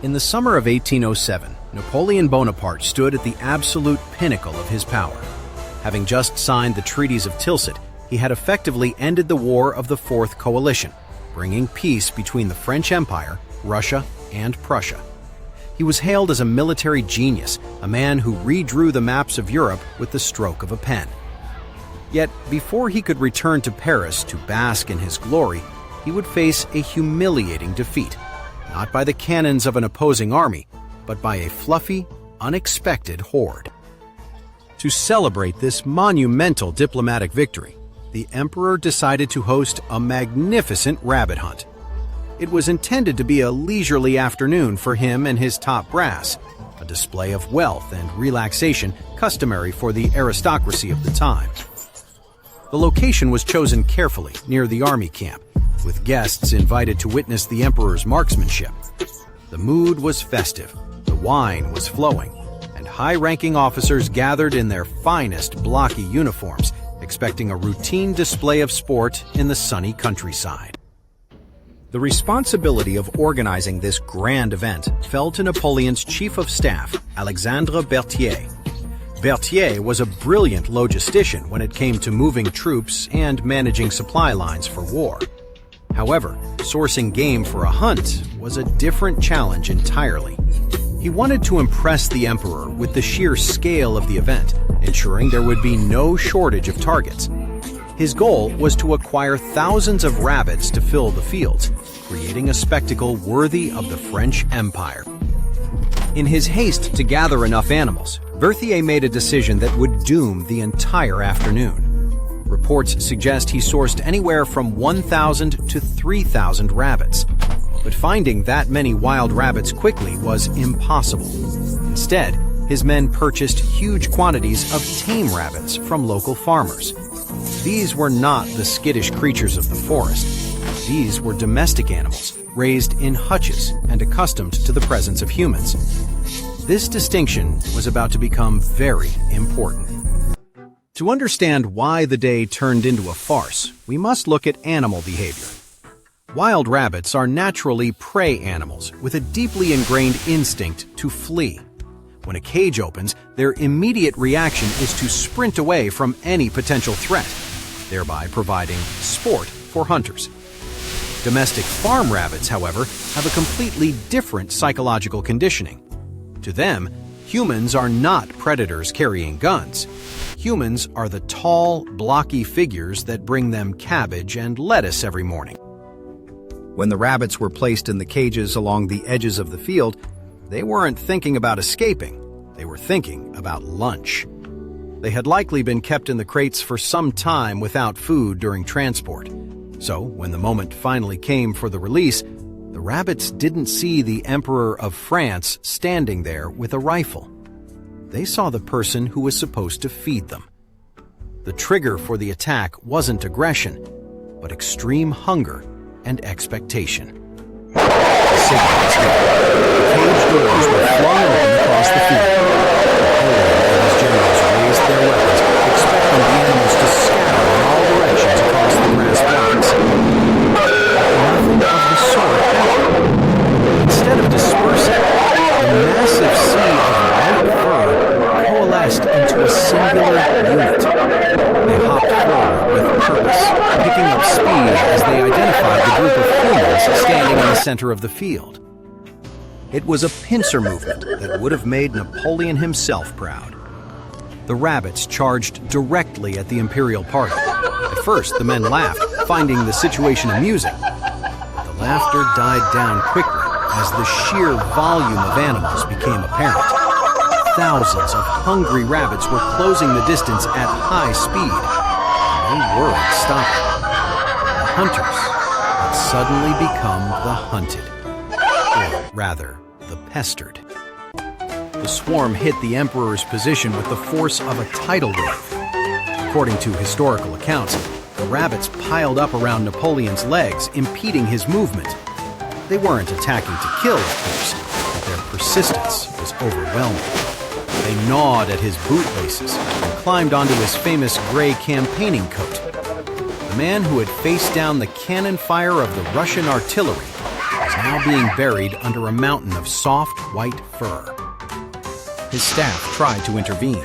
In the summer of 1807, Napoleon Bonaparte stood at the absolute pinnacle of his power. Having just signed the treaties of Tilsit, he had effectively ended the War of the Fourth Coalition, bringing peace between the French Empire, Russia, and Prussia. He was hailed as a military genius, a man who redrew the maps of Europe with the stroke of a pen. Yet, before he could return to Paris to bask in his glory, he would face a humiliating defeat, not by the cannons of an opposing army, but by a fluffy, unexpected horde. To celebrate this monumental diplomatic victory, the emperor decided to host a magnificent rabbit hunt. It was intended to be a leisurely afternoon for him and his top brass, a display of wealth and relaxation customary for the aristocracy of the time. The location was chosen carefully near the army camp, with guests invited to witness the emperor's marksmanship. The mood was festive, the wine was flowing, and high-ranking officers gathered in their finest blocky uniforms, expecting a routine display of sport in the sunny countryside. The responsibility of organizing this grand event fell to Napoleon's chief of staff, Alexandre Berthier. Berthier was a brilliant logistician when it came to moving troops and managing supply lines for war. However, sourcing game for a hunt was a different challenge entirely. He wanted to impress the emperor with the sheer scale of the event, ensuring there would be no shortage of targets. His goal was to acquire thousands of rabbits to fill the fields, creating a spectacle worthy of the French Empire. In his haste to gather enough animals, Berthier made a decision that would doom the entire afternoon. Reports suggest he sourced anywhere from 1,000 to 3,000 rabbits. But finding that many wild rabbits quickly was impossible. Instead, his men purchased huge quantities of tame rabbits from local farmers. These were not the skittish creatures of the forest. These were domestic animals, raised in hutches and accustomed to the presence of humans. This distinction was about to become very important. To understand why the day turned into a farce, we must look at animal behavior. Wild rabbits are naturally prey animals with a deeply ingrained instinct to flee. When a cage opens, their immediate reaction is to sprint away from any potential threat, thereby providing sport for hunters. Domestic farm rabbits, however, have a completely different psychological conditioning. To them, humans are not predators carrying guns. Humans are the tall, blocky figures that bring them cabbage and lettuce every morning. When the rabbits were placed in the cages along the edges of the field, they weren't thinking about escaping. They were thinking about lunch. They had likely been kept in the crates for some time without food during transport. So, when the moment finally came for the release, the rabbits didn't see the Emperor of France standing there with a rifle. They saw the person who was supposed to feed them. The trigger for the attack wasn't aggression, but extreme hunger and expectation. The signal was given. Cage doors were flung open across the field. Napoleon and his generals raised their weapons, expecting the animals to scatter in all directions across the grass blocks. Nothing of the sort happened. Instead of dispersing, a massive sea of white fur coalesced into a singular unit. They hopped forward with purpose, picking up speed as they identified the group of humans standing in the center of the field. It was a pincer movement that would have made Napoleon himself proud. The rabbits charged directly at the imperial party. At first, the men laughed, finding the situation amusing. But the laughter died down quickly as the sheer volume of animals became apparent. Thousands of hungry rabbits were closing the distance at high speed. They weren't stopping. The hunters had suddenly become the hunted. Or rather, the pestered. The swarm hit the emperor's position with the force of a tidal wave. According to historical accounts, the rabbits piled up around Napoleon's legs, impeding his movement. They weren't attacking to kill, of course, but their persistence was overwhelming. They gnawed at his bootlaces and climbed onto his famous gray campaigning coat. The man who had faced down the cannon fire of the Russian artillery was now being buried under a mountain of soft white fur. His staff tried to intervene.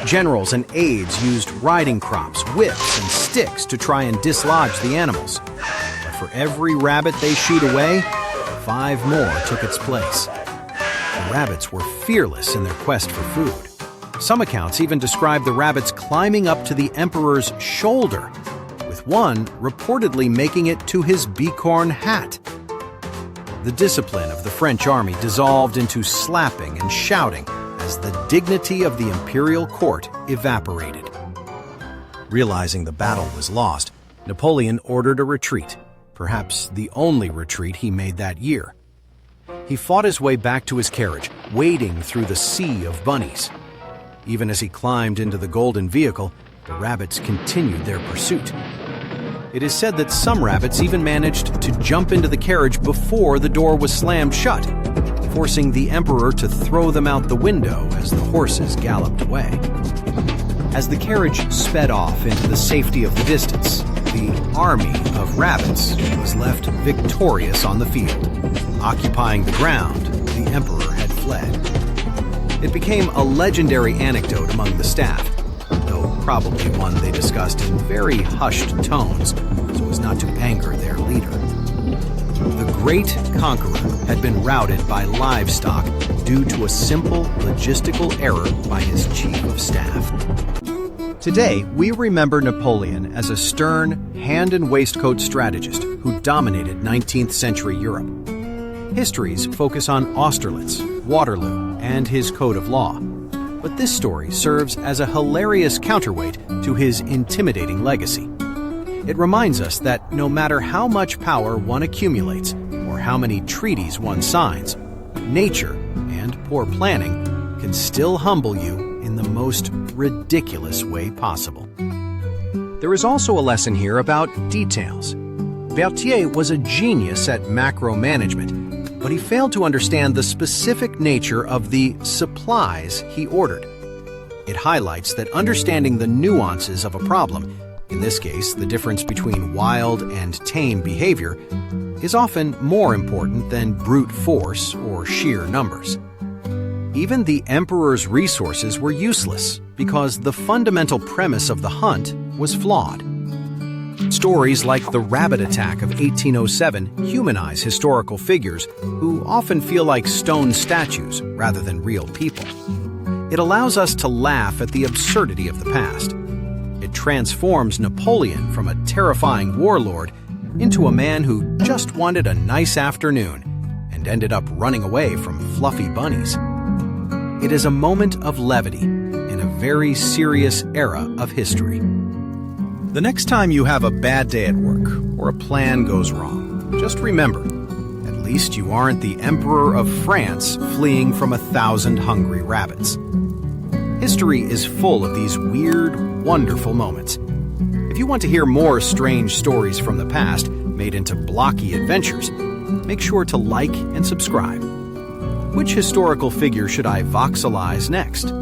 Generals and aides used riding crops, whips, and sticks to try and dislodge the animals. But for every rabbit they shooed away, 5 more took its place. The rabbits were fearless in their quest for food. Some accounts even describe the rabbits climbing up to the emperor's shoulder, with one reportedly making it to his bicorn hat. The discipline of the French army dissolved into slapping and shouting as the dignity of the imperial court evaporated. Realizing the battle was lost, Napoleon ordered a retreat, perhaps the only retreat he made that year. He fought his way back to his carriage, wading through the sea of bunnies. Even as he climbed into the golden vehicle, the rabbits continued their pursuit. It is said that some rabbits even managed to jump into the carriage before the door was slammed shut, forcing the emperor to throw them out the window as the horses galloped away. As the carriage sped off into the safety of the distance, the army of rabbits was left victorious on the field. Occupying the ground, the emperor had fled. It became a legendary anecdote among the staff, though probably one they discussed in very hushed tones so as not to anger their leader. The great conqueror had been routed by livestock due to a simple logistical error by his chief of staff. Today, we remember Napoleon as a stern, hand-and-waistcoat strategist who dominated 19th century Europe. Histories focus on Austerlitz, Waterloo, and his code of law. But this story serves as a hilarious counterweight to his intimidating legacy. It reminds us that no matter how much power one accumulates or how many treaties one signs, nature and poor planning can still humble you in the most ridiculous way possible. There is also a lesson here about details. Berthier was a genius at macro management, but he failed to understand the specific nature of the supplies he ordered. It highlights that understanding the nuances of a problem, in this case the difference between wild and tame behavior, is often more important than brute force or sheer numbers. Even the emperor's resources were useless because the fundamental premise of the hunt was flawed. Stories like the rabbit attack of 1807 humanize historical figures who often feel like stone statues rather than real people. It allows us to laugh at the absurdity of the past. It transforms Napoleon from a terrifying warlord into a man who just wanted a nice afternoon and ended up running away from fluffy bunnies. It is a moment of levity in a very serious era of history. The next time you have a bad day at work or a plan goes wrong, just remember, at least you aren't the Emperor of France fleeing from 1,000 hungry rabbits. History is full of these weird, wonderful moments. If you want to hear more strange stories from the past made into blocky adventures, make sure to like and subscribe. Which historical figure should I voxelize next?